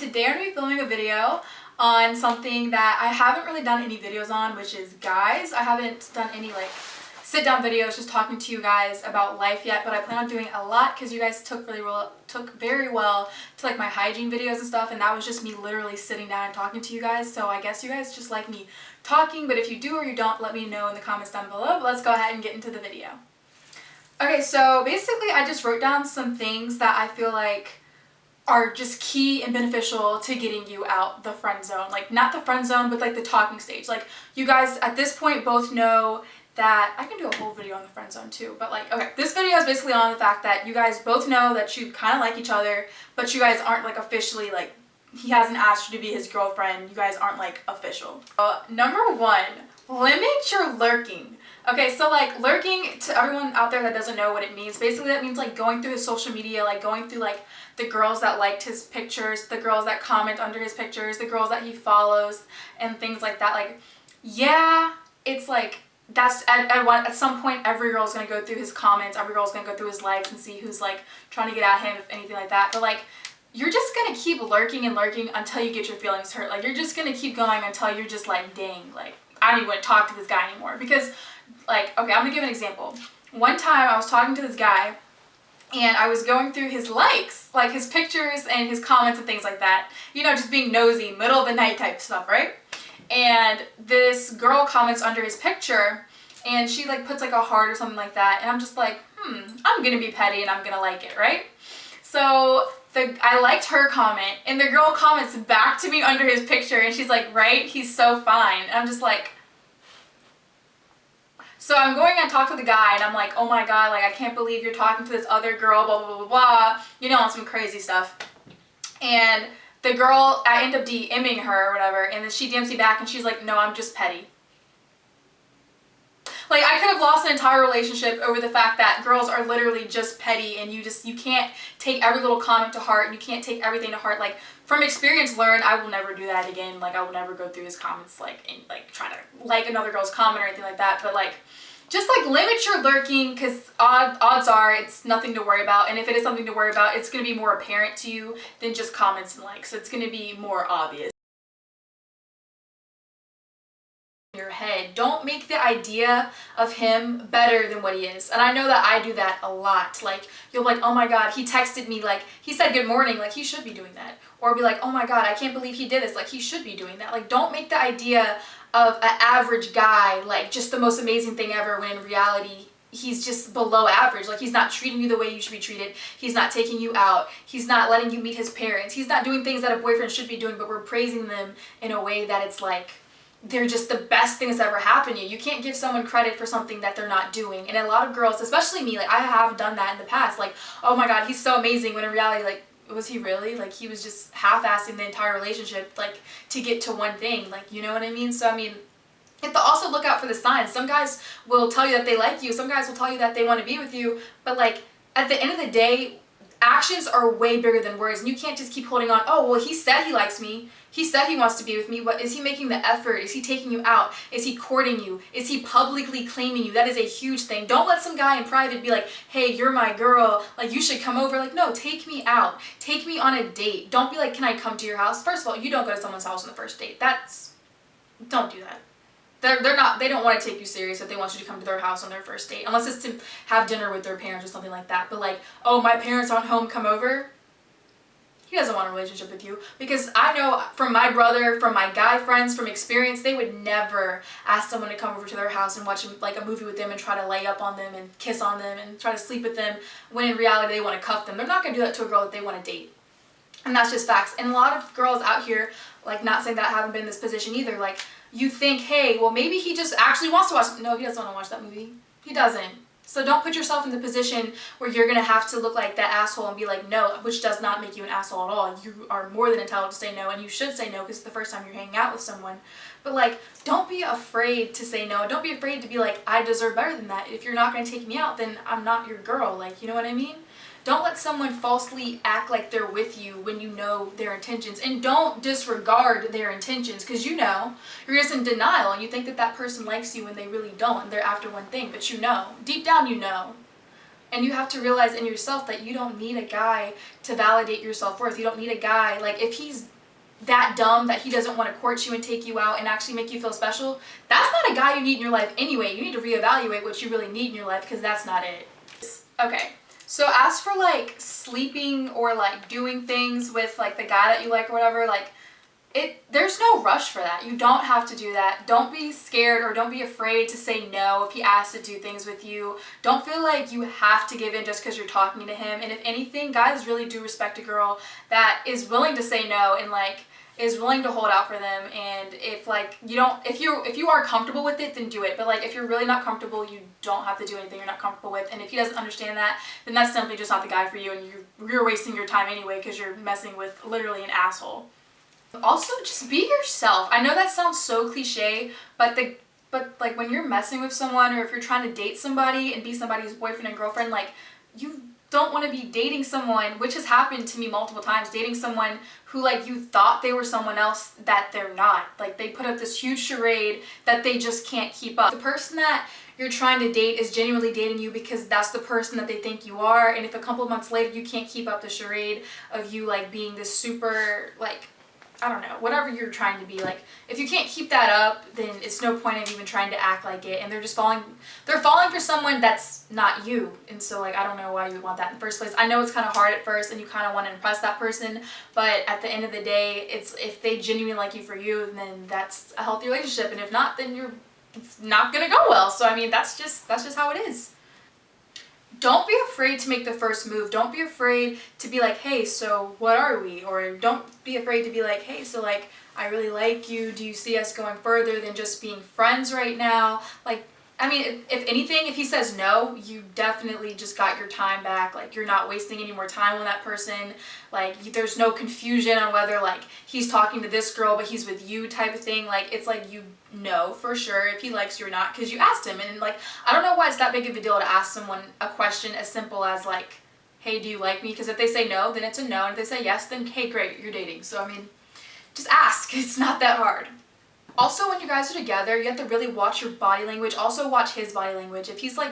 today I'm going to be filming a video on something that I haven't really done any videos on, which is guys. I haven't done any like sit down videos just talking to you guys about life yet, but I plan on doing a lot because you guys took very well to like my hygiene videos and stuff, and that was just me literally sitting down and talking to you guys. So I guess you guys just like me talking, but if you do or you don't, let me know in the comments down below. But let's go ahead and get into the video. Okay, so basically I just wrote down some things that I feel like are just key and beneficial to getting you out the friend zone. Like, not the friend zone, but like the talking stage. Like, you guys at this point both know that I can do a whole video on the friend zone too, but like, okay, this video is basically on the fact that you guys both know that you kind of like each other, but you guys aren't like officially, like, he hasn't asked you to be his girlfriend. You guys aren't like official. Number one, limit your lurking. Okay, so like lurking, to everyone out there that doesn't know what it means, basically that means like going through his social media, like going through like the girls that liked his pictures, the girls that comment under his pictures, the girls that he follows, and things like that. Like, yeah, it's like, that's at some point every girl's gonna go through his comments, every girl's gonna go through his likes and see who's like trying to get at him, if anything like that. But like, you're just gonna keep lurking and lurking until you get your feelings hurt. Like, you're just gonna keep going until you're just like, dang, like, I don't even want to talk to this guy anymore. Because, like, okay, I'm gonna give an example. One time I was talking to this guy and I was going through his likes, like his pictures and his comments and things like that. You know, just being nosy, middle of the night type stuff, right? And this girl comments under his picture and she like puts like a heart or something like that. And I'm just like, I'm gonna be petty and I'm gonna like it, right? So I liked her comment and the girl comments back to me under his picture and she's like, right, he's so fine. And I'm just like, so I'm going and talk to the guy and I'm like, oh my god, like, I can't believe you're talking to this other girl, blah, blah, blah, blah, you know, on some crazy stuff. And the girl, I end up DMing her or whatever, and then she DMs me back and she's like, no, I'm just petty. Like, I could have lost an entire relationship over the fact that girls are literally just petty and you can't take every little comment to heart and you can't take everything to heart. Like, from experience learned, I will never do that again. Like, I will never go through his comments, like, and like try to like another girl's comment or anything like that. But like, just like limit your lurking, because odds are it's nothing to worry about. And if it is something to worry about, it's going to be more apparent to you than just comments and likes. It's going to be more obvious. Your head. Don't make the idea of him better than what he is. And I know that I do that a lot. Like, you'll be like, oh my god, he texted me, like, he said good morning, like, he should be doing that. Or be like, oh my god, I can't believe he did this, like, he should be doing that. Like, don't make the idea of an average guy like just the most amazing thing ever, when in reality he's just below average. Like, he's not treating you the way you should be treated. He's not taking you out. He's not letting you meet his parents. He's not doing things that a boyfriend should be doing, but we're praising them in a way that it's like they're just the best thing that's ever happened to you. You can't give someone credit for something that they're not doing. And a lot of girls, especially me, like, I have done that in the past. Like, oh my god, he's so amazing, when in reality, like, was he really? Like, he was just half-assing the entire relationship, like, to get to one thing. Like, you know what I mean? So, I mean, you have to also look out for the signs. Some guys will tell you that they like you. Some guys will tell you that they want to be with you. But, like, at the end of the day, actions are way bigger than words. And you can't just keep holding on, oh, well, he said he likes me. He said he wants to be with me. What is he making the effort? Is he taking you out? Is he courting you? Is he publicly claiming you? That is a huge thing. Don't let some guy in private be like, hey, you're my girl, like, you should come over. Like, no, take me out. Take me on a date. Don't be like, can I come to your house? First of all, you don't go to someone's house on the first date. Don't do that. They don't want to take you serious if they want you to come to their house on their first date, unless it's to have dinner with their parents or something like that. But like, oh, my parents aren't home, come over. He doesn't want a relationship with you, because I know from my brother, from my guy friends, from experience, they would never ask someone to come over to their house and watch like a movie with them and try to lay up on them and kiss on them and try to sleep with them, when in reality they want to cuff them. They're not going to do that to a girl that they want to date. And that's just facts. And a lot of girls out here, like, not saying that I haven't been in this position either, like, you think, hey, well, maybe he just actually wants to watch. No, he doesn't want to watch that movie. He doesn't. So don't put yourself in the position where you're going to have to look like that asshole and be like, no, which does not make you an asshole at all. You are more than entitled to say no, and you should say no because it's the first time you're hanging out with someone. But like, don't be afraid to say no. Don't be afraid to be like, I deserve better than that. If you're not going to take me out, then I'm not your girl. Like, you know what I mean? Don't let someone falsely act like they're with you when you know their intentions. And don't disregard their intentions, because you know, you're just in denial and you think that that person likes you when they really don't and they're after one thing. But you know, deep down you know. And you have to realize in yourself that you don't need a guy to validate your self-worth. You don't need a guy, like, if he's that dumb that he doesn't want to court you and take you out and actually make you feel special, that's not a guy you need in your life anyway. You need to reevaluate what you really need in your life, because that's not it. Okay, so as for like sleeping or like doing things with like the guy that you like or whatever, like there's no rush for that. You don't have to do that. Don't be scared or don't be afraid to say no if he asks to do things with you. Don't feel like you have to give in just because you're talking to him. And if anything, guys really do respect a girl that is willing to say no and like is willing to hold out for them. And if like if you are comfortable with it, then do it. But like if you're really not comfortable, you don't have to do anything you're not comfortable with. And if he doesn't understand that, then that's simply just not the guy for you, and you're wasting your time anyway because you're messing with literally an asshole. Also, just be yourself. I know that sounds so cliche, but like when you're messing with someone, or if you're trying to date somebody and be somebody's boyfriend and girlfriend, like you don't want to be dating someone, which has happened to me multiple times, dating someone who like you thought they were someone else that they're not. Like they put up this huge charade that they just can't keep up. The person that you're trying to date is genuinely dating you because that's the person that they think you are, and if a couple of months later you can't keep up the charade of you like being this super like, I don't know, whatever you're trying to be, like if you can't keep that up, then it's no point of even trying to act like it, and they're falling for someone that's not you. And so like I don't know why you would want that in the first place. I know it's kind of hard at first and you kind of want to impress that person, but at the end of the day, it's if they genuinely like you for you, then that's a healthy relationship, and if not, then it's not gonna go well. So I mean, that's just how it is. Don't be afraid to make the first move. Don't be afraid to be like, hey, so what are we? Or don't be afraid to be like, hey, so like, I really like you. Do you see us going further than just being friends right now? Like, I mean, if anything, if he says no, you definitely just got your time back. Like, you're not wasting any more time on that person. Like, there's no confusion on whether, like, he's talking to this girl, but he's with you type of thing. Like, it's like you know for sure if he likes you or not because you asked him. And, like, I don't know why it's that big of a deal to ask someone a question as simple as, like, hey, do you like me? Because if they say no, then it's a no. And if they say yes, then, hey, great, you're dating. So, I mean, just ask. It's not that hard. Also, when you guys are together, you have to really watch your body language. Also, watch his body language. If he's like,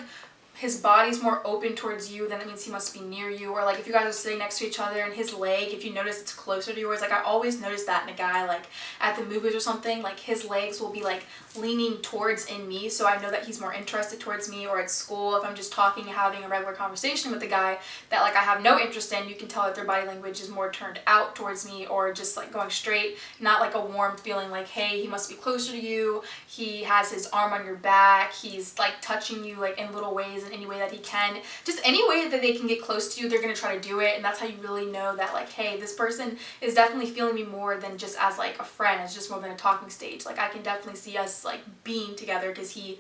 his body's more open towards you, then it means he must be near you. Or like if you guys are sitting next to each other and his leg, if you notice it's closer to yours, like I always notice that in a guy, like at the movies or something, like his legs will be like leaning towards in me, so I know that he's more interested towards me. Or at school, if I'm just talking and having a regular conversation with a guy that like I have no interest in, you can tell that their body language is more turned out towards me, or just like going straight, not like a warm feeling like, hey, he must be closer to you, he has his arm on your back, he's like touching you like in little ways, in any way that he can. Just any way that they can get close to you, they're going to try to do it. And that's how you really know that like, hey, this person is definitely feeling me more than just as like a friend. It's just more than a talking stage. Like I can definitely see us like being together because he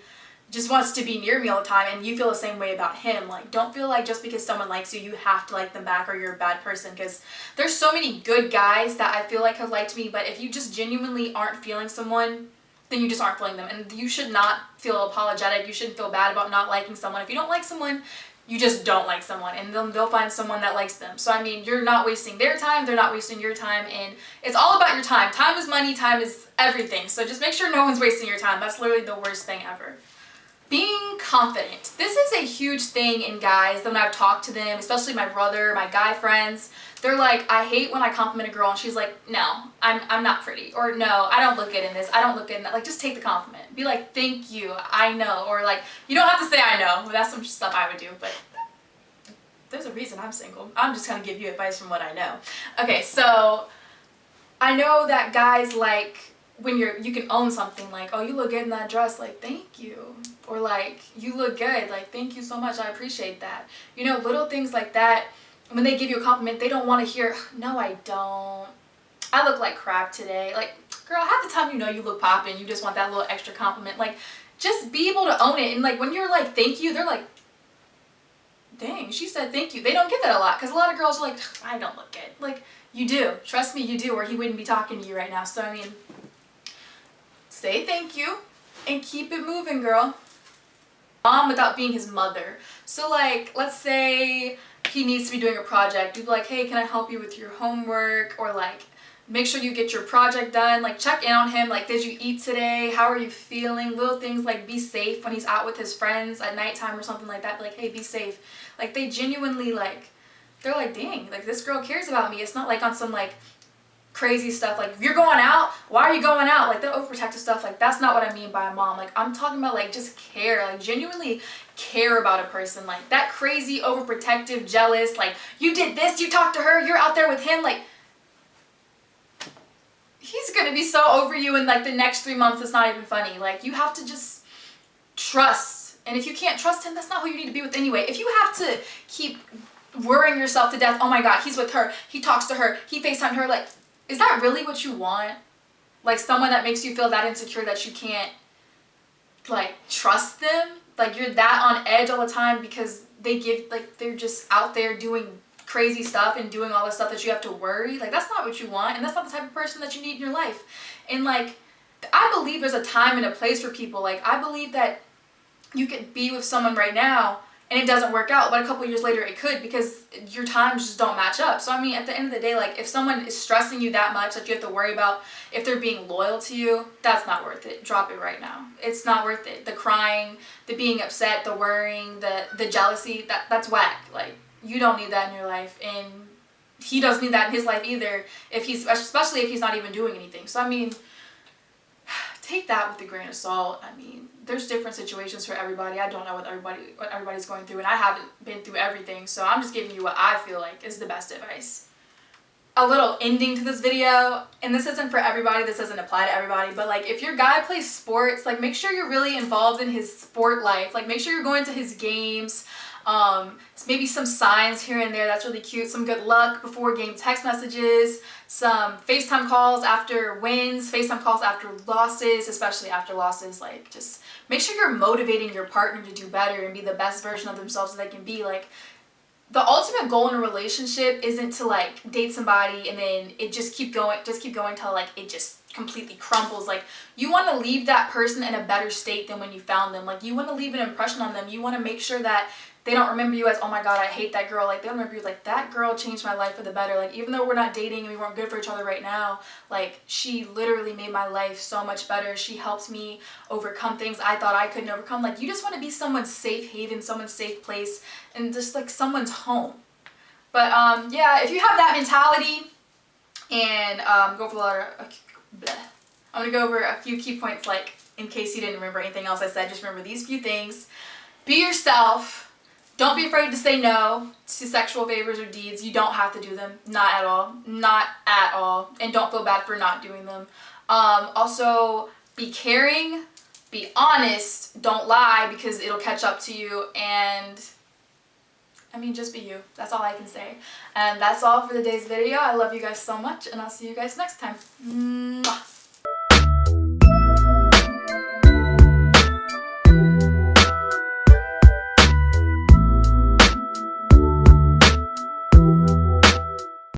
just wants to be near me all the time, and you feel the same way about him. Like don't feel like just because someone likes you, you have to like them back or you're a bad person, because there's so many good guys that I feel like have liked me, but if you just genuinely aren't feeling someone, then you just aren't feeling them. And you should not feel apologetic. You shouldn't feel bad about not liking someone. If you don't like someone, you just don't like someone, and they'll find someone that likes them. So I mean, you're not wasting their time, they're not wasting your time, and it's all about your time. Time is money, time is everything. So just make sure no one's wasting your time. That's literally the worst thing ever. Being confident. This is a huge thing in guys. When I've talked to them, especially my brother, my guy friends, they're like, I hate when I compliment a girl and she's like, no, I'm not pretty, or no, I don't look good in this, I don't look good in that. Like, just take the compliment. Be like, thank you, I know. Or like, you don't have to say I know. That's some stuff I would do, but there's a reason I'm single. I'm just gonna give you advice from what I know. Okay, so I know that guys like when you can own something, like, oh, you look good in that dress, like, thank you. Or like, you look good, like, thank you so much, I appreciate that. You know, little things like that. When they give you a compliment, they don't want to hear, no, I don't, I look like crap today. Like, girl, half the time you know you look poppin', you just want that little extra compliment. Like, just be able to own it. And like, when you're like, thank you, they're like, dang, she said thank you. They don't get that a lot, because a lot of girls are like, I don't look good. Like, you do. Trust me, you do, or he wouldn't be talking to you right now. So I mean, say thank you and keep it moving, girl. Mom without being his mother. So like, let's say he needs to be doing a project. You'd be like, hey, can I help you with your homework? Or like, make sure you get your project done. Like, check in on him. Like, did you eat today? How are you feeling? Little things like be safe when he's out with his friends at nighttime or something like that. Like, hey, be safe. Like, they genuinely like, they're like, dang, like this girl cares about me. It's not like on some like crazy stuff. Like, if you're going out, why are you going out? Like, that overprotective stuff, like, that's not what I mean by a mom. Like, I'm talking about, like, just care, like, genuinely care about a person. Like, that crazy, overprotective, jealous, like, you did this, you talked to her, you're out there with him, like, he's gonna be so over you in, like, the next 3 months, it's not even funny. Like, you have to just trust. And if you can't trust him, that's not who you need to be with anyway. If you have to keep worrying yourself to death, oh my God, he's with her, he talks to her, he FaceTimed her, like, is that really what you want? Like, someone that makes you feel that insecure that you can't, like, trust them? Like, you're that on edge all the time because they're just out there doing crazy stuff and doing all the stuff that you have to worry. Like, that's not what you want, and that's not the type of person that you need in your life. And, like, I believe there's a time and a place for people. Like, I believe that you could be with someone right now and it doesn't work out, but a couple years later it could, because your times just don't match up. So I mean, at the end of the day, like, if someone is stressing you that much that you have to worry about if they're being loyal to you, that's not worth it. Drop it right now. It's not worth it. The crying, the being upset, the worrying, the jealousy, that's whack. Like, you don't need that in your life, and he doesn't need that in his life either, especially if he's not even doing anything. So I mean, take that with a grain of salt. I mean, there's different situations for everybody. I don't know what everybody's going through, and I haven't been through everything, so I'm just giving you what I feel like is the best advice. A little ending to this video, and this isn't for everybody, this doesn't apply to everybody, but like, if your guy plays sports, like, make sure you're really involved in his sport life. Like, make sure you're going to his games. Maybe some signs here and there, that's really cute. Some good luck before game text messages, some FaceTime calls after wins, FaceTime calls after losses, especially after losses. Like, just make sure you're motivating your partner to do better and be the best version of themselves that they can be. Like, the ultimate goal in a relationship isn't to, like, date somebody and then it just keep going till, like, it just completely crumbles. Like, you want to leave that person in a better state than when you found them. Like, you want to leave an impression on them. You want to make sure that they don't remember you as, oh my God, I hate that girl. Like, they remember you like, that girl changed my life for the better. Like, even though we're not dating and we weren't good for each other right now, like, she literally made my life so much better. She helped me overcome things I thought I couldn't overcome. Like, you just want to be someone's safe haven, someone's safe place, and just, like, someone's home. But, yeah, if you have that mentality, and go over I'm going to go over a few key points, like, in case you didn't remember anything else I said, just remember these few things. Be yourself. Don't be afraid to say no to sexual favors or deeds. You don't have to do them. Not at all. Not at all. And don't feel bad for not doing them. Also, be caring. Be honest. Don't lie, because it'll catch up to you. And, I mean, just be you. That's all I can say. And that's all for today's video. I love you guys so much, and I'll see you guys next time. Mwah.